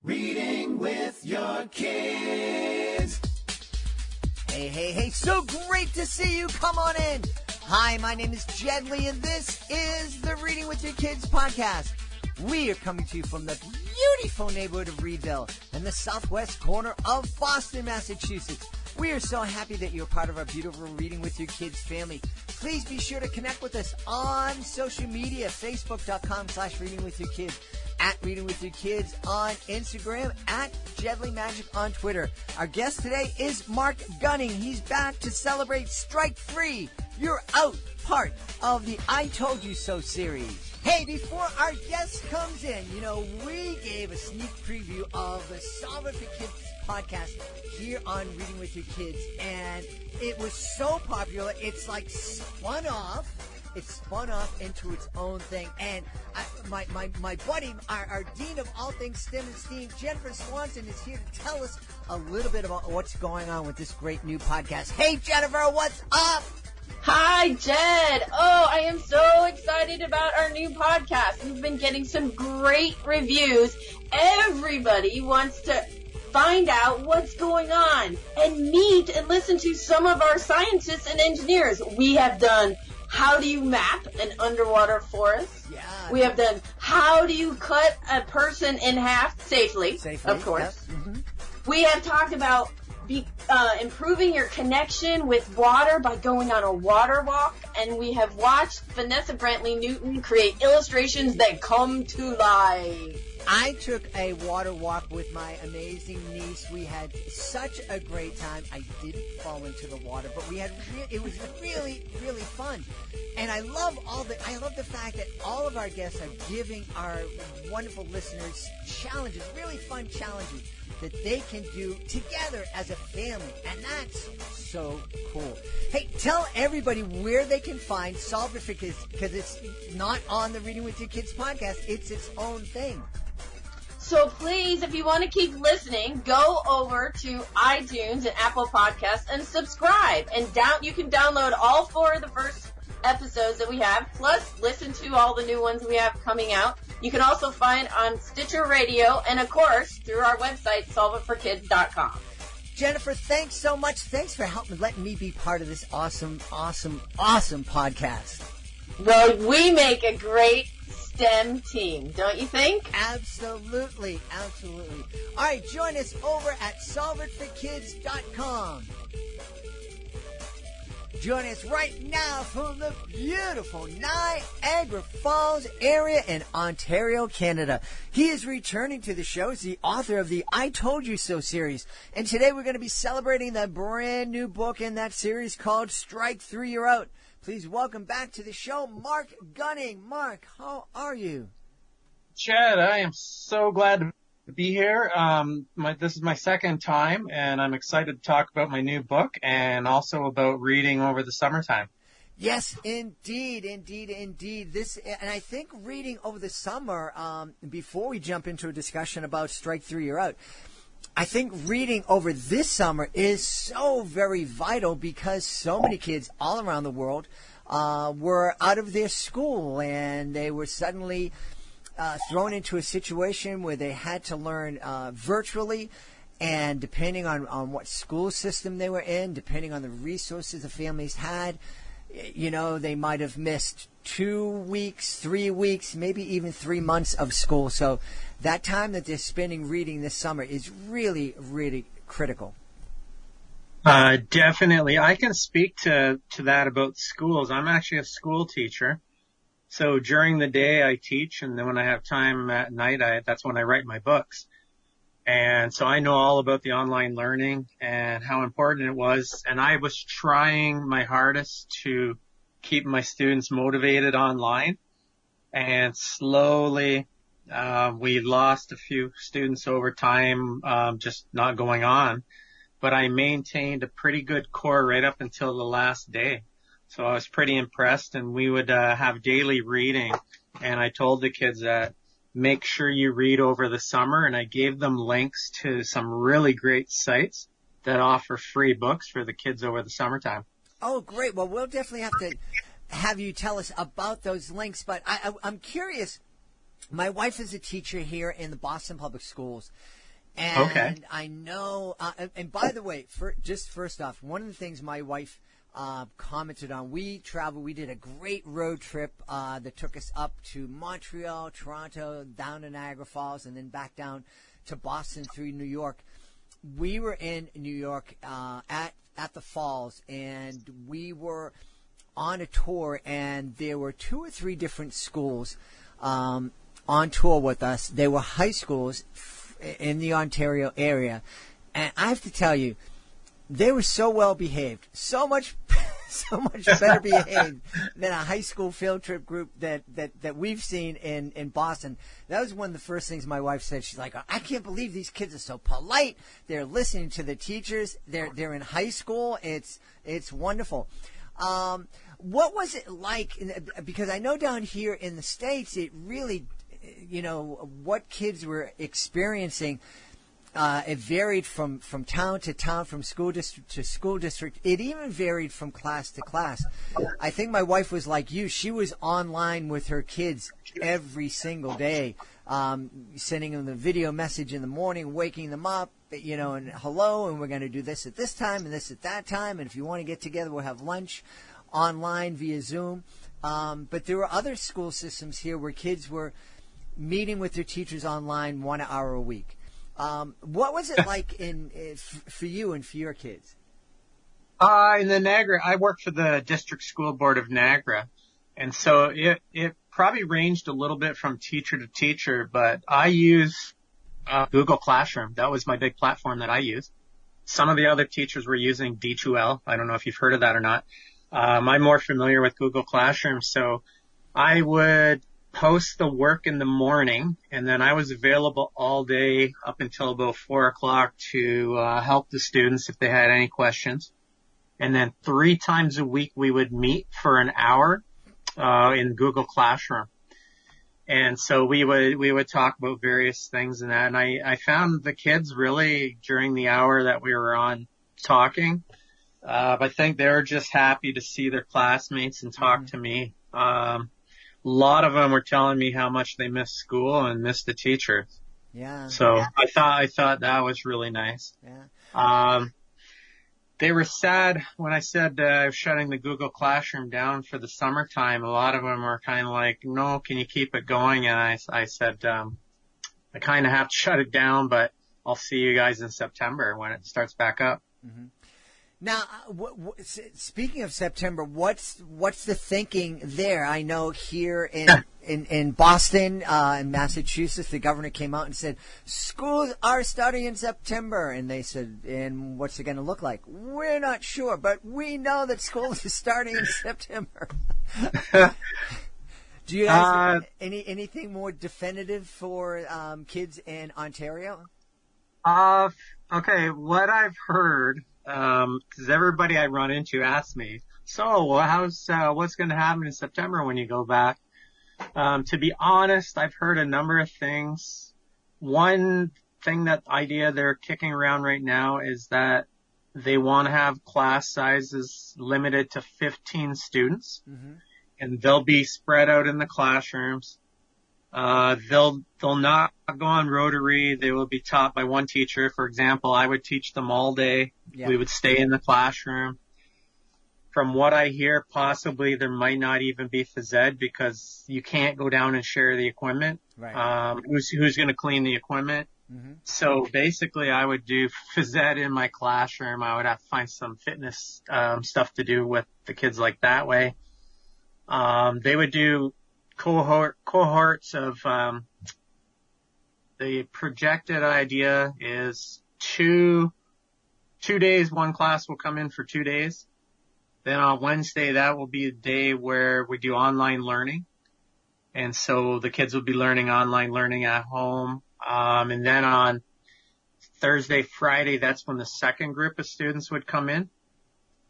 Reading with your kids. Hey, so great to see you. Come on in. Hi, my name is Jedley, and this is the Reading with Your Kids podcast. We are coming to you from the beautiful neighborhood of Reedville in the southwest corner of Boston, Massachusetts. We are so happy that you're part of our beautiful Reading with Your Kids family. Please be sure to connect with us on social media, facebook.com/readingwithyourkids, at Reading With Your Kids on Instagram, at Jedley Magic on Twitter. Our guest today is Mark Gunning. He's back to celebrate Strike 3, You're Out, part of the I Told You So series. Hey, before our guest comes in, we gave a sneak preview of the Solve It for Kids podcast here on Reading With Your Kids, and it was so popular, it's like spun off. It spun off into its own thing. And my buddy, our dean of all things STEM and STEAM, Jennifer Swanson, is here to tell us a little bit about what's going on with this great new podcast. Hey, Jennifer, what's up? Hi, Jed. Oh, I am so excited about our new podcast. We've been getting some great reviews. Everybody wants to find out what's going on and meet and listen to some of our scientists and engineers. We have done how do you map an underwater forest? Yeah. We have done how do you cut a person in half safely, of course. Yep. Mm-hmm. We have talked about improving your connection with water by going on a water walk, and we have watched Vanessa Brantley Newton create illustrations that come to life. I took a water walk with my amazing niece. We had such a great time. I didn't fall into the water, but it was really, really fun. And I love the fact that all of our guests are giving our wonderful listeners challenges, really fun challenges that they can do together as a family. And that's so cool. Hey, tell everybody where they can find Solve It for Kids, because it's not on the Reading with Your Kids podcast. It's its own thing. So please, if you want to keep listening, go over to iTunes and Apple Podcasts and subscribe. And you can download all 4 of the first episodes that we have, plus listen to all the new ones we have coming out. You can also find on Stitcher Radio and, of course, through our website, solveitforkids.com. Jennifer, thanks so much. Thanks for letting me be part of this awesome podcast. Well, we make a great STEM team, don't you think? Absolutely. All right, join us over at solveitforkids.com. Join us right now from the beautiful Niagara Falls area in Ontario, Canada. He is returning to the show as the author of the I Told You So series. And today we're going to be celebrating the brand new book in that series called Strike 3, You're Out. Please welcome back to the show, Mark Gunning. Mark, how are you? Chad, I am so glad to be here. This is my second time, and I'm excited to talk about my new book and also about reading over the summertime. Yes, indeed. And I think reading over the summer, before we jump into a discussion about Strike 3, You're Out, I think reading over this summer is so very vital because so many kids all around the world were out of their school, and they were suddenly thrown into a situation where they had to learn virtually, and depending on what school system they were in, depending on the resources the families had, they might have missed 2 weeks, 3 weeks, maybe even 3 months of school. So that time that they're spending reading this summer is really, really critical. Definitely. I can speak to that about schools. I'm actually a school teacher. So during the day I teach, and then when I have time at night, that's when I write my books. And so I know all about the online learning and how important it was. And I was trying my hardest to keep my students motivated online. And slowly, we lost a few students over time, just not going on. But I maintained a pretty good core right up until the last day. So I was pretty impressed, and we would have daily reading. And I told the kids that make sure you read over the summer, and I gave them links to some really great sites that offer free books for the kids over the summertime. Oh, great. Well, we'll definitely have to have you tell us about those links, but I'm curious, My wife is a teacher here in the Boston Public Schools. And Okay. I know, and by the way, just first off, one of the things my wife commented on, we did a great road trip that took us up to Montreal, Toronto, down to Niagara Falls, and then back down to Boston through New York. We were in New York at the falls, and we were on a tour, and there were 2 or 3 different schools on tour with us. They were high schools in the Ontario area, and I have to tell you, they were so well behaved, so much better behaved than a high school field trip group that we've seen in Boston. That was one of the first things my wife said. She's like, I can't believe these kids are so polite. They're listening to the teachers. They're in high school. It's wonderful. What was it like? Because I know down here in the States, it really, what kids were experiencing, it varied from town to town, from school district to school district. It even varied from class to class. I think my wife was like you. She was online with her kids every single day, sending them the video message in the morning, waking them up, and hello, and we're going to do this at this time and this at that time. And if you want to get together, we'll have lunch online via Zoom. But there were other school systems here where kids were meeting with their teachers online 1 hour a week. What was it like for you and for your kids? In the Niagara, I worked for the District School Board of Niagara, and so it probably ranged a little bit from teacher to teacher, but I use Google Classroom. That was my big platform that I used. Some of the other teachers were using D2L. I don't know if you've heard of that or not. I'm more familiar with Google Classroom, so I would post the work in the morning, and then I was available all day up until about 4 o'clock to help the students if they had any questions. And then 3 times a week we would meet for an hour in Google Classroom. And so we would talk about various things and that. And I found the kids really, during the hour that we were on talking, I think they were just happy to see their classmates and talk to me. A lot of them were telling me how much they missed school and missed the teachers. Yeah. So I thought that was really nice. Yeah. They were sad when I said shutting the Google Classroom down for the summertime. A lot of them were kind of like, no, can you keep it going? And I said, I kind of have to shut it down, but I'll see you guys in September when it starts back up. Mm-hmm. Now, speaking of September, what's the thinking there? I know here in Boston, in Massachusetts, the governor came out and said schools are starting in September, and they said, and what's it going to look like? We're not sure, but we know that schools are starting in September. Do you guys anything more definitive for kids in Ontario? Okay, what I've heard. Because everybody I run into asks me, so what's going to happen in September when you go back? To be honest, I've heard a number of things. One thing, that idea they're kicking around right now is that they want to have class sizes limited to 15 students, and they'll be spread out in the classrooms. They'll not go on Rotary. They will be taught by one teacher. For example, I would teach them all day. Yeah. We would stay in the classroom. From what I hear, possibly there might not even be phys ed because you can't go down and share the equipment. Right. Who's going to clean the equipment? Mm-hmm. So basically I would do phys ed in my classroom. I would have to find some fitness, stuff to do with the kids like that way. They would do cohorts of, the projected idea is two days, one class will come in for 2 days. Then on Wednesday, that will be a day where we do online learning. And so the kids will be learning online learning at home. And then on Thursday, Friday, that's when the second group of students would come in.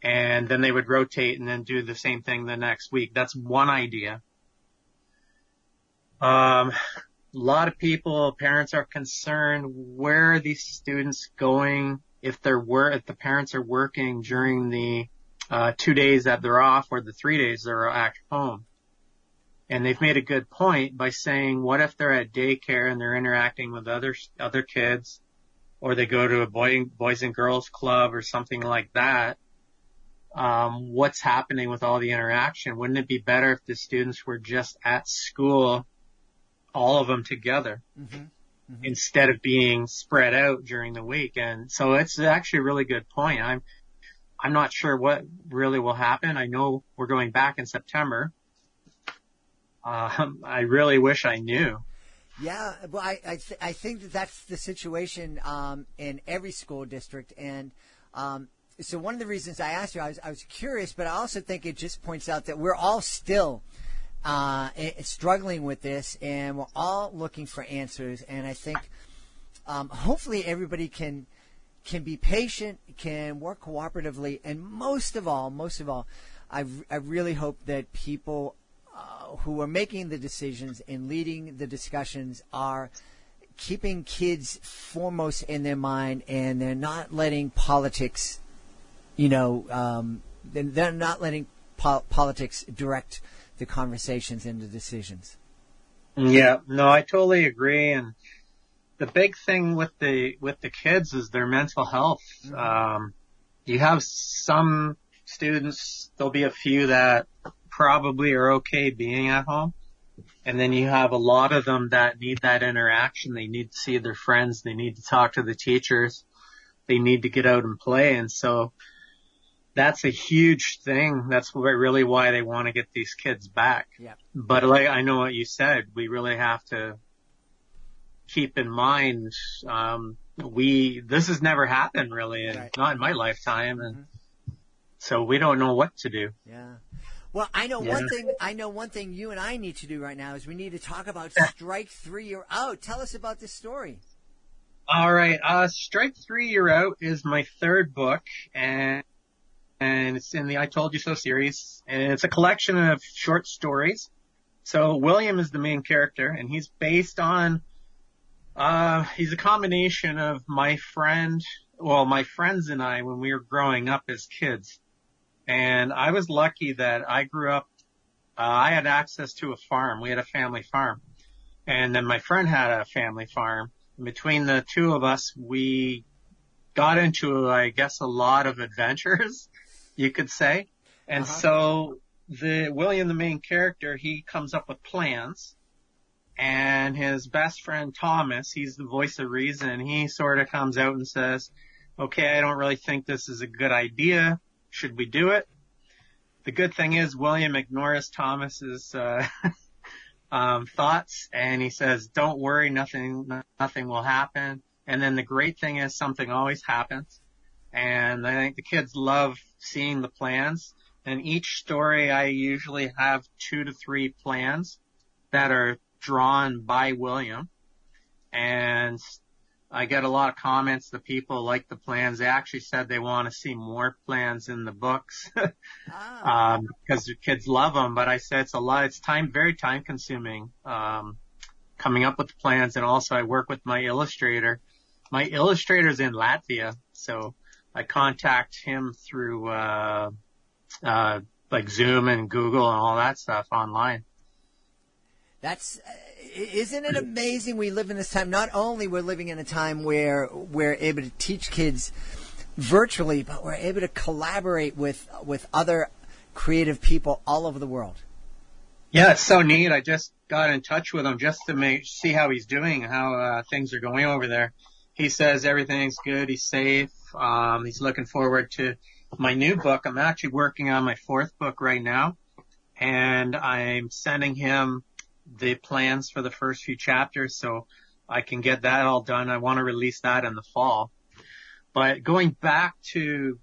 And then they would rotate and then do the same thing the next week. That's one idea. A lot of parents are concerned, where are these students going if the parents are working during the 2 days that they're off or the 3 days they're at home. And they've made a good point by saying, what if they're at daycare and they're interacting with other kids, or they go to a boys and girls club or something like that? What's happening with all the interaction? Wouldn't it be better if the students were just at school, all of them together, instead of being spread out during the week? And so it's actually a really good point. I'm not sure what really will happen. I know we're going back in September. I really wish I knew. Yeah, well, I think that that's the situation in every school district, and so one of the reasons I asked you, I was curious, but I also think it just points out that we're all still struggling with this, and we're all looking for answers. And I think hopefully everybody can be patient, can work cooperatively, and most of all, I really hope that people who are making the decisions and leading the discussions are keeping kids foremost in their mind, and they're not letting politics, they're not letting politics direct the conversations and the decisions. Yeah, no, I totally agree. And the big thing with the kids is their mental health. You have some students, there'll be a few that probably are okay being at home. And then you have a lot of them that need that interaction. They need to see their friends. They need to talk to the teachers. They need to get out and play. And so that's a huge thing. That's really why they want to get these kids back. Yeah. But like I know what you said, we really have to keep in mind, this has never happened really, not in my lifetime. And so we don't know what to do. Yeah. Well, I know one thing. One thing you and I need to do right now is we need to talk about Strike 3 You're Out. Tell us about this story. All right. Strike 3 You're Out is my third book, and it's in the I Told You So series, and it's a collection of short stories. So William is the main character, and he's based on he's a combination of my friends and I when we were growing up as kids. And I was lucky that I grew up, I had access to a farm. We had a family farm. And then my friend had a family farm. And between the two of us, we got into, I guess, a lot of adventures, you could say. And so William, the main character, he comes up with plans. And his best friend, Thomas, he's the voice of reason. He sort of comes out and says, okay, I don't really think this is a good idea. Should we do it? The good thing is William ignores Thomas's thoughts, and he says, don't worry, nothing will happen. And then the great thing is something always happens. And I think the kids love seeing the plans. And each story, I usually have 2 to 3 plans that are drawn by William. And I get a lot of comments that people like the plans. They actually said they want to see more plans in the books because the kids love them. But I said it's very time consuming coming up with the plans. And also I work with my illustrator. My illustrator's in Latvia, so I contact him through like Zoom and Google and all that stuff online. Isn't it amazing we live in this time? Not only we're living in a time where we're able to teach kids virtually, but we're able to collaborate with other creative people all over the world. Yeah, it's so neat. I just got in touch with him just to see how he's doing, how things are going over there. He says everything's good. He's safe. He's looking forward to my new book. I'm actually working on my 4th book right now, and I'm sending him the plans for the first few chapters so I can get that all done. I want to release that in the fall. But going back to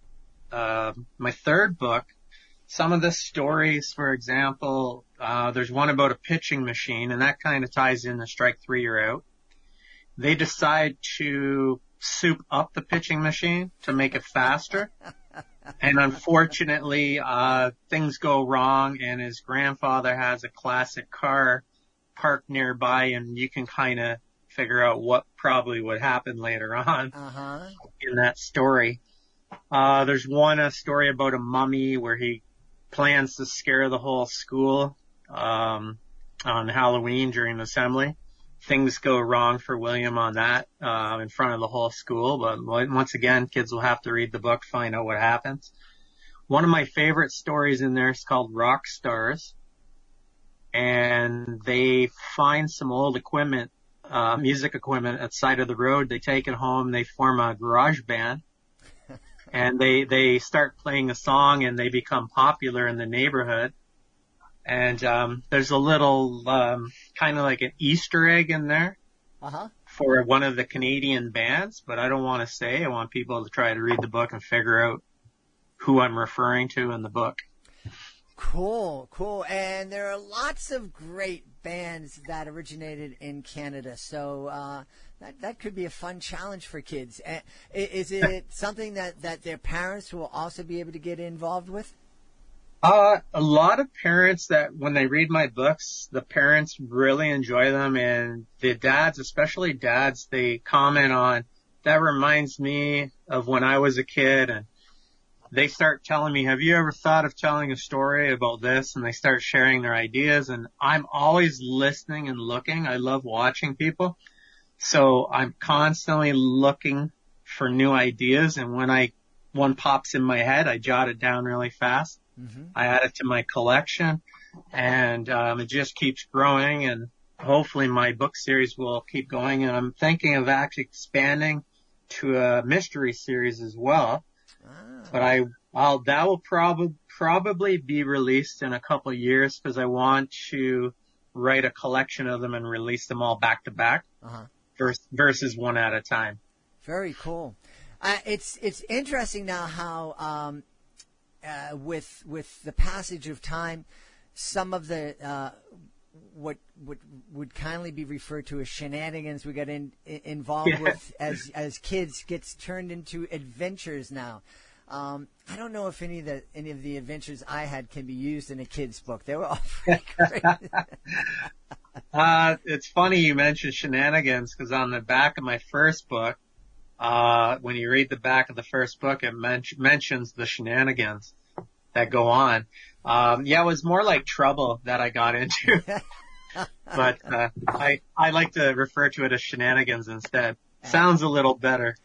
my 3rd book, some of the stories, for example, there's one about a pitching machine, and that kind of ties in the Strike 3 You're Out. They decide to soup up the pitching machine to make it faster. And unfortunately, things go wrong, and his grandfather has a classic car parked nearby, and you can kind of figure out what probably would happen later on in that story. There's a story about a mummy where he plans to scare the whole school. on Halloween during assembly. Things go wrong for William on that, in front of the whole school. But once again, kids will have to read the book, find out what happens. One of my favorite stories in there is called Rock Stars. And they find some old equipment, music equipment at the side of the road. They take it home. They form a garage band. And they start playing a song and they become popular in the neighborhood. And there's a little kind of like an Easter egg in there for one of the Canadian bands, but I don't want to say. I want people to try to read the book and figure out who I'm referring to in the book. Cool. And there are lots of great bands that originated in Canada, so that could be a fun challenge for kids. Is it something that their parents will also be able to get involved with? A lot of parents that when they read my books, the parents really enjoy them, and the dads, especially dads, they comment on, that reminds me of when I was a kid, and they start telling me, have you ever thought of telling a story about this? And they start sharing their ideas, and I'm always listening and looking. I love watching people. So I'm constantly looking for new ideas, and when one pops in my head, I jot it down really fast. Mm-hmm. I add it to my collection, and it just keeps growing, and hopefully my book series will keep going. And I'm thinking of actually expanding to a mystery series as well. But that will probably be released in a couple of years, because I want to write a collection of them and release them all back to back versus one at a time. Very cool. It's interesting now how with the passage of time, some of the what would kindly be referred to as shenanigans we got involved with as kids gets turned into adventures now. I don't know if any of the adventures I had can be used in a kid's book. They were all pretty great. It's funny you mentioned shenanigans, because on the back of my first book, when you read the back of the first book, it mentions the shenanigans that go on. It was more like trouble that I got into. But I like to refer to it as shenanigans instead. Sounds a little better.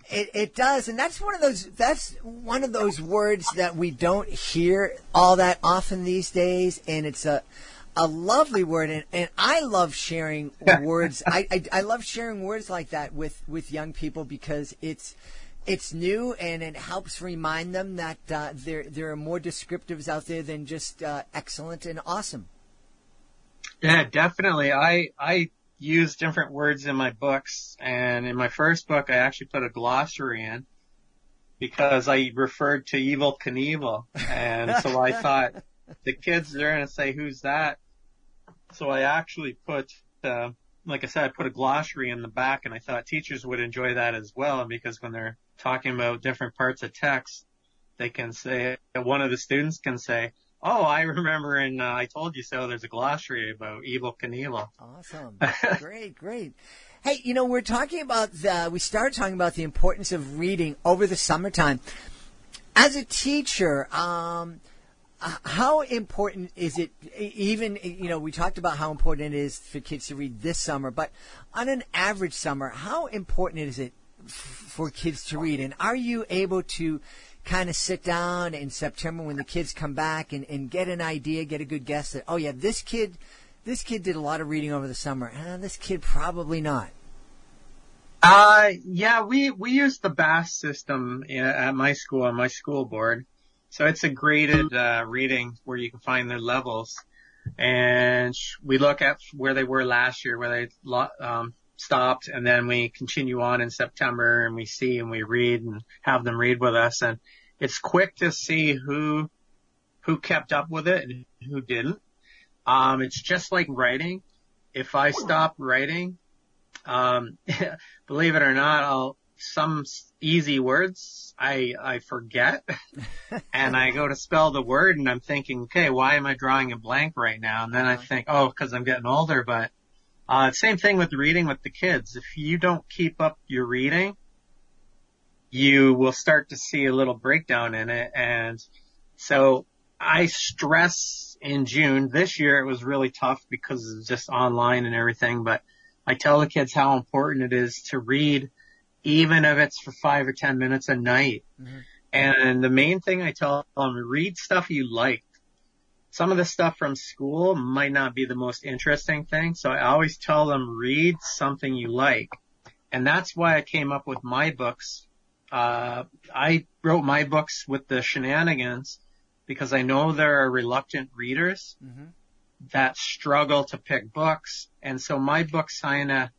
It does, and that's one of those words that we don't hear all that often these days, and it's a lovely word, and I love sharing words. I love sharing words like that with young people, because it's new, and it helps remind them that there are more descriptives out there than just excellent and awesome. Yeah, definitely. I use different words in my books, and in my first book I actually put a glossary in, because I referred to Evel Knievel, and so I thought the kids are going to say, who's that? So I actually put, like I said, I put a glossary in the back, and I thought teachers would enjoy that as well, because when they're talking about different parts of text, they can say, one of the students can say, oh, I remember in I Told You So, there's a glossary about Evel Knievel. Awesome. Great. Hey, we're talking about we started talking about the importance of reading over the summertime. As a teacher, how important is it, even, we talked about how important it is for kids to read this summer, but on an average summer, how important is it for kids to read? And are you able to kind of sit down in September when the kids come back and get an idea, get a good guess that, oh yeah, this kid did a lot of reading over the summer. This kid probably not. We use the BAS system at my school, on my school board. So it's a graded reading where you can find their levels. And we look at where they were last year, where they stopped, and then we continue on in September, and we see and we read and have them read with us. And it's quick to see who kept up with it and who didn't. It's just like writing. If I stop writing, believe it or not, some easy words I forget, and I go to spell the word, and I'm thinking, okay, why am I drawing a blank right now? And then I think, oh, because I'm getting older. But same thing with reading with the kids. If you don't keep up your reading, you will start to see a little breakdown in it. And so I stress in June. This year it was really tough because it's just online and everything, but I tell the kids how important it is to read, even if it's for 5 or 10 minutes a night. Mm-hmm. And the main thing I tell them, read stuff you like. Some of the stuff from school might not be the most interesting thing, so I always tell them, read something you like. And that's why I came up with my books. I wrote my books with the shenanigans because I know there are reluctant readers mm-hmm. that struggle to pick books. And so my books my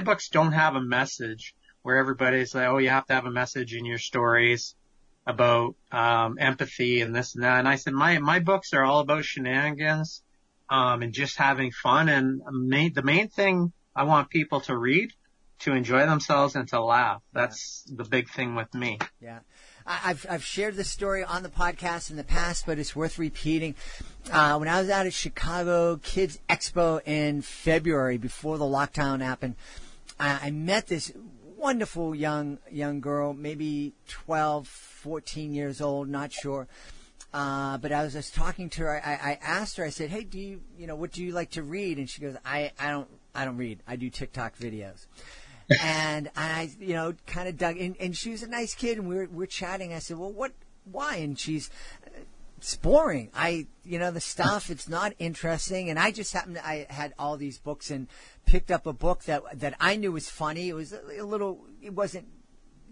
books don't have a message where everybody's like, oh, you have to have a message in your stories about empathy and this and that. And I said, my books are all about shenanigans and just having fun. And the main thing I want people to read, to enjoy themselves and to laugh. That's the big thing with me. Yeah. I've shared this story on the podcast in the past, but it's worth repeating. When I was out at Chicago Kids Expo in February before the lockdown happened, I met this wonderful young girl, maybe 12, 14 years old, not sure. But I was just talking to her. I asked her, I said, hey, what do you like to read? And she goes, I don't read. I do TikTok videos. And I, kind of dug in, and she was a nice kid, and we're chatting. I said, well, why? And it's boring. The stuff, it's not interesting. And I just I had all these books and picked up a book that I knew was funny. It was it wasn't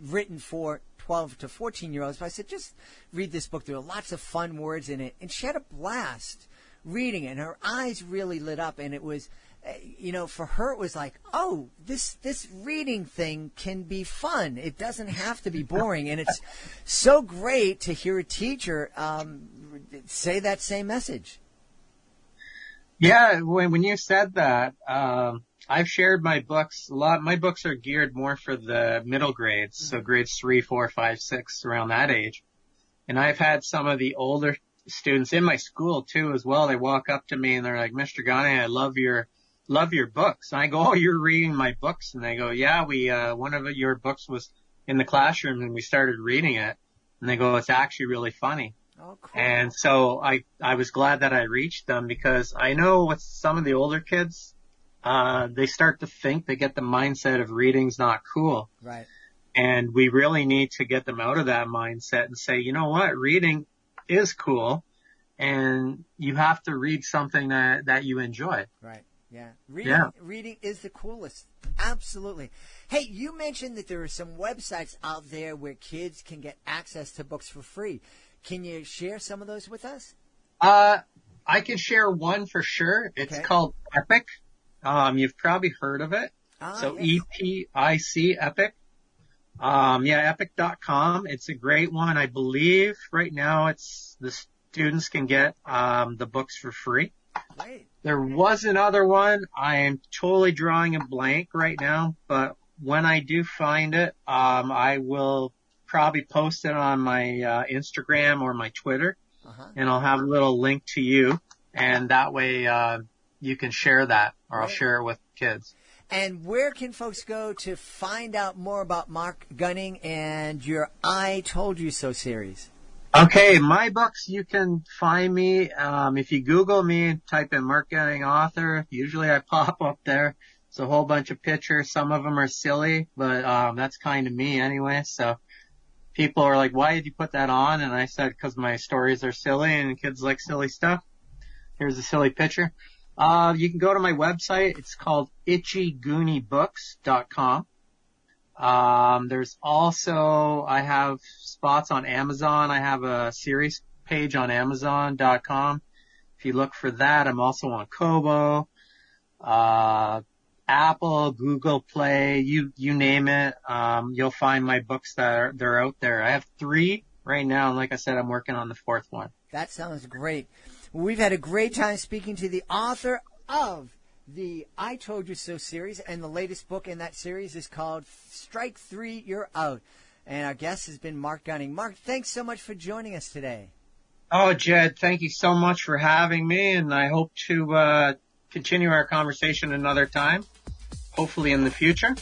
written for 12 to 14-year-olds, but I said, just read this book. There were lots of fun words in it. And she had a blast reading it, and her eyes really lit up, and it was, for her, it was like, oh, this reading thing can be fun. It doesn't have to be boring. And it's so great to hear a teacher say that same message. Yeah, when you said that, I've shared my books a lot. My books are geared more for the middle grades, so grades 3, 4, 5, 6, around that age. And I've had some of the older students in my school too as well. They walk up to me and they're like, Mr. Ghani, I love your books. And I go, oh, you're reading my books? And they go, yeah, one of your books was in the classroom and we started reading it. And they go, it's actually really funny. Oh, cool. And so I was glad that I reached them, because I know with some of the older kids, they start to think, they get the mindset of reading's not cool. Right. And we really need to get them out of that mindset and say, you know what, reading is cool, and you have to read something that you enjoy. Right. Yeah. Reading is the coolest. Absolutely. Hey, you mentioned that there are some websites out there where kids can get access to books for free. Can you share some of those with us? I can share one for sure. It's called Epic. You've probably heard of it. So yes. EPIC, Epic. Epic.com. It's a great one. I believe right now the students can get the books for free. Great. There was another one. I am totally drawing a blank right now, but when I do find it, I will probably post it on my Instagram or my Twitter, and I'll have a little link to you, and that way you can share that, or I'll share it with kids. And where can folks go to find out more about Mark Gunning and your I Told You So series? Okay, my books, you can find me. If you Google me and type in Mark Gunning author, usually I pop up there. It's a whole bunch of pictures. Some of them are silly, but that's kind of me anyway. So people are like, why did you put that on? And I said, because my stories are silly and kids like silly stuff. Here's a silly picture. You can go to my website. It's called itchygooniebooks.com. There's also, I have spots on Amazon. I have a series page on Amazon.com. If you look for that, I'm also on Kobo, Apple, Google Play, you name it. You'll find my books they're out there. I have 3 right now. And like I said, I'm working on the 4th one. That sounds great. We've had a great time speaking to the author of the I Told You So series, and the latest book in that series is called Strike 3, You're Out. And our guest has been Mark Gunning. Mark, thanks so much for joining us today. Oh, Jed, thank you so much for having me, and I hope to continue our conversation another time, hopefully in the future.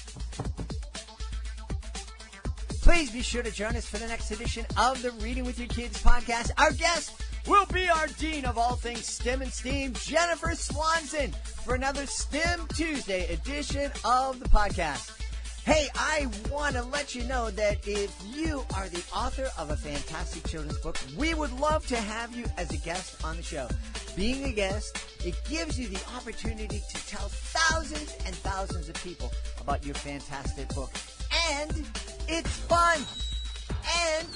Please be sure to join us for the next edition of the Reading with Your Kids podcast. Our guest will be our Dean of all things STEM and STEAM, Jennifer Swanson, for another STEM Tuesday edition of the podcast. Hey, I want to let you know that if you are the author of a fantastic children's book, we would love to have you as a guest on the show. Being a guest, it gives you the opportunity to tell thousands and thousands of people about your fantastic book. And it's fun. And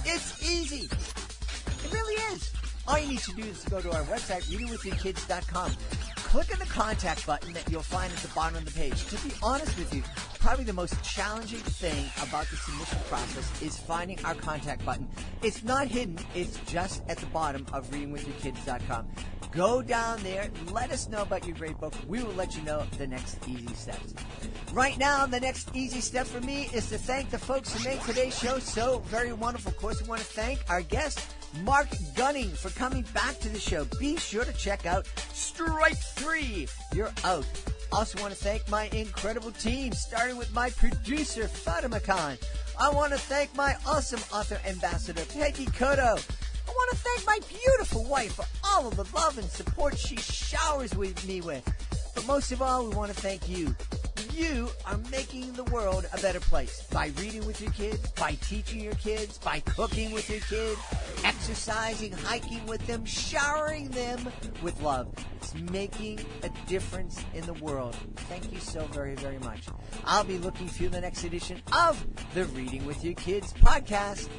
it's easy. It really is. All you need to do is to go to our website, readingwithyourkids.com. Click on the contact button that you'll find at the bottom of the page. To be honest with you, probably the most challenging thing about the submission process is finding our contact button. It's not hidden. It's just at the bottom of readingwithyourkids.com. Go down there. Let us know about your great book. We will let you know the next easy steps. Right now, the next easy step for me is to thank the folks who make today's show so very wonderful. Of course, we want to thank our guest, Mark Gunning, for coming back to the show. Be sure to check out Strike 3. You're out. Also want to thank my incredible team, starting with my producer, Fatima Khan. I want to thank my awesome author ambassador, Peggy Cotto. I want to thank my beautiful wife for all of the love and support she showers with me with. But most of all, we want to thank you. You are making the world a better place by reading with your kids, by teaching your kids, by cooking with your kids, exercising, hiking with them, showering them with love. It's making a difference in the world. Thank you so very, very much. I'll be looking for you in the next edition of the Reading with Your Kids podcast.